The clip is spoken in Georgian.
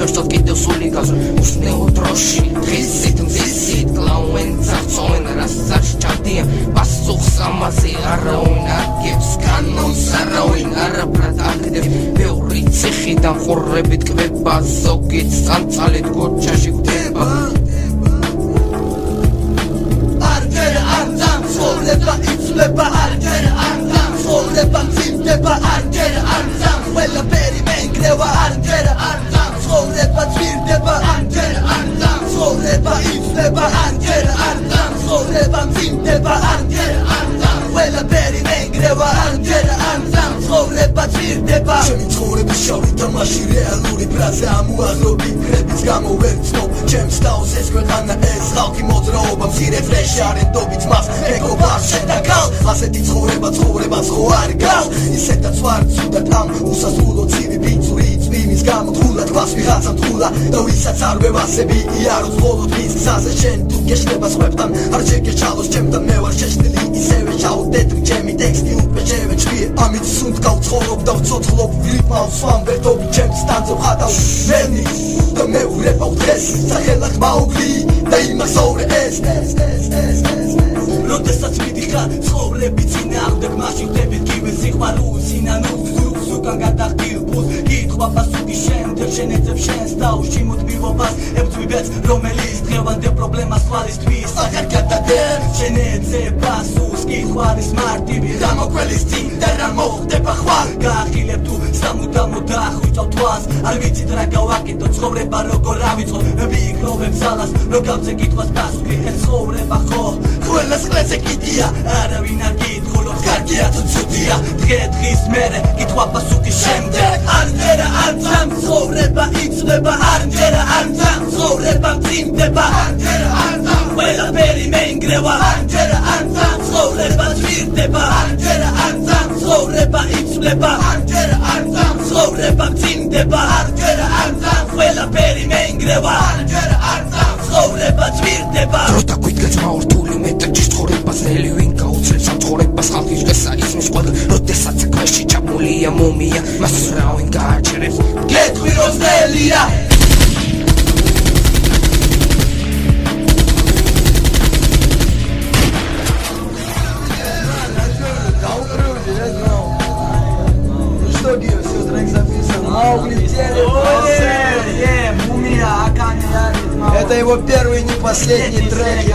ვერსოთ კიდევ სული გავს უსნეო დროში ხისით მზისით კლაუენ წავწოვენ რასაც ჩადიან პასუხს ამაზე არავინ აგებს კანონს არავინ არაფრად აგდებს ბევრი ციხიდან ხორებით კვება ზოგით სანწალით გოჩაში გვდება ცხოვრება იცვლება არჯერ არცამ ცხოვრება მძიმდება არჯერ არცამ ყველაფერი მენგრევა არჯერ არცამ ცხოვრება ძვირდება არჯერ არცამ ცხოვრება იცვლება არჯერ არცამ ცხოვრება მძიმდება არჯერ არცამ ყველაფერი მენგრევა არჯერ არცამ ცხოვრება ძვირდება ჩემი ცხოვრების შავი თამაში რეალური ფრაზა ამოაღლო ფიქრების გამო ვერ ვცნობ ჩემს თავს ეს ქვეყანა ეს ხალხი მოძრაობა მცირე ფრეში არენდობით მას მეგობარს შედაგალ ასეთი ცხოვრება ხო არ გალ ისედაც ვარ ცუდად ამ უსასრულო ცივი ბიძური წვიმის გამო თულა თვას ვიღაცამ თულა და ვისაც არ ვევასები იაროს მხოლოდ მის გზაზე შენ თუ გეშლება სხვებთან არ შეგეჩალოს ჩემთან მე ვარ შეშლილი ისევე ჩაუდეთ ჩემი ტექსტი უპეჭევე ჭვიე ამით სუნთ გავცხოვრობ და ვცოცხლობ ვლიპავს სვამ ვერდობი ჩემს სტანძო ხატავს მენი და მე ურებავ დღეს სახელად მაუგლი და იმასოვრე ეს როდესაც მიდიხარ ცხოვრები წინააღმდეგ მასში ხდებით კიბე სიყვარულს სინანულს უკან გადახდილ ფულს კითხვა პასუხი შემდეგ შენ ეძებ შენს თავში მუდმივობას ებძვიბეც რომელიც დღევანდე პრობლემას თვალისთვის აღარ გადადებ შენ ეძებ პასუხს კითხვა არის მარტივი რა მოკველის წინ და რა მოხდება ხვალ გაახილებ თუ სამუდამოდ დაახვიჭავ თვალს არ ვიცით რა გავაკეთო ცხოვრება როგორ ავიწყო ვიქროვებ ძალას რო გავწე კითხვას პასუხი ეს ცხოვრება ხო ყველას ყლეზე კიდია არავინ არ გითხულობს კარგია თუ ცუდია დღე-დღის მერე კითხვა პასუხის შემდეგ არჯერ არცამ ცხოვრება იცვლება არჯერ არცამ ცხოვრება მძიმდება არჯერ არცამ ყველაფერი მეინგრევა არჯერ არცამ ცხოვრება ძვირდება არჯერ არცამ ცხოვრება იცვლება არჯერ არცამ ცხოვრება მძიმდება არჯერ არცამ ყველაფერი მეინგრევა არჯერ არცამ ცხოვრება ძვირდება დროთა გვიდგეს მაურთული მეტაჯის ცხოვრებას ნელი ვინ გაუძლებს ამ ცხოვრებას ხალხის დღესა ისმის ყველა როდესაც საქმეში ჩამულია მუმია მას რავინ გააჩერებს გეტყვი რომ ძნელია Это его первый и не последний трек.